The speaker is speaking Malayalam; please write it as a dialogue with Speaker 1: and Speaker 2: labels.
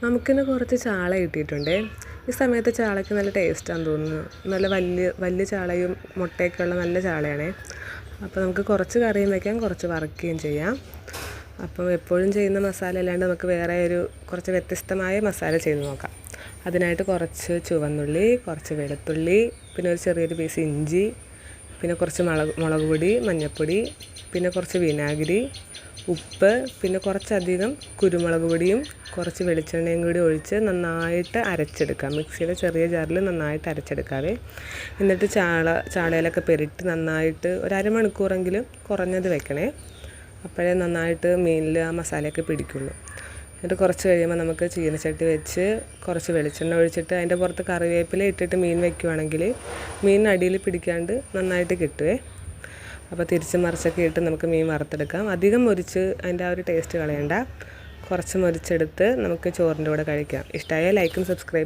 Speaker 1: നമുക്കിന്ന് കുറച്ച് ചാള കിട്ടിയിട്ടുണ്ട്. ഈ സമയത്ത് ചാളയ്ക്ക് നല്ല ടേസ്റ്റാണെന്ന് തോന്നുന്നു. നല്ല വലിയ ചാളയും മുട്ടയൊക്കെ ഉള്ള നല്ല ചാളയാണേ. അപ്പോൾ നമുക്ക് കുറച്ച് കറിയും വയ്ക്കാം, കുറച്ച് വറുക്കുകയും ചെയ്യാം. അപ്പോൾ എപ്പോഴും ചെയ്യുന്ന മസാല അല്ലാണ്ട് നമുക്ക് വേറെ കുറച്ച് വ്യത്യസ്തമായ മസാല ചെയ്ത് നോക്കാം. അതിനായിട്ട് കുറച്ച് ചുവന്നുള്ളി, കുറച്ച് വെളുത്തുള്ളി, പിന്നെ ഒരു ചെറിയൊരു പീസ് ഇഞ്ചി, പിന്നെ കുറച്ച് മുളക് പൊടി, മഞ്ഞൾപ്പൊടി, പിന്നെ കുറച്ച് വിനാഗിരി, ഉപ്പ്, പിന്നെ കുറച്ചധികം കുരുമുളക് പൊടിയും കുറച്ച് വെളിച്ചെണ്ണയും കൂടി ഒഴിച്ച് നന്നായിട്ട് അരച്ചെടുക്കാം. മിക്സിയുടെ ചെറിയ ജാറിൽ നന്നായിട്ട് അരച്ചെടുക്കാവേ. എന്നിട്ട് ചാളയിലൊക്കെ പെരട്ടി നന്നായിട്ട് ഒരു അരമണിക്കൂറെങ്കിലും കുറഞ്ഞത് വെക്കണേ. അപ്പോഴേ നന്നായിട്ട് മീനിൽ ആ മസാലയൊക്കെ പിടിക്കുള്ളൂ. എന്നിട്ട് കുറച്ച് കഴിയുമ്പോൾ നമുക്ക് ചീനച്ചട്ടി വെച്ച് കുറച്ച് വെളിച്ചെണ്ണ ഒഴിച്ചിട്ട് അതിൻ്റെ പുറത്ത് കറിവേപ്പില ഇട്ടിട്ട് മീൻ വയ്ക്കുവാണെങ്കിൽ മീൻ അടിയിൽ പിടിക്കാണ്ട് നന്നായിട്ട് കിട്ടുവേ. അപ്പോൾ തിരിച്ച് മറിച്ചൊക്കെ ഇട്ട് നമുക്ക് മീൻ വറുത്തെടുക്കാം. അധികം മൊരിച്ച് അതിൻ്റെ ആ ഒരു ടേസ്റ്റ് കളയണ്ട. കുറച്ച് മൊരിച്ചെടുത്ത് നമുക്ക് ചോറിൻ്റെ കൂടെ കഴിക്കാം. ഇഷ്ടമായാൽ ലൈക്കും സബ്സ്ക്രൈബും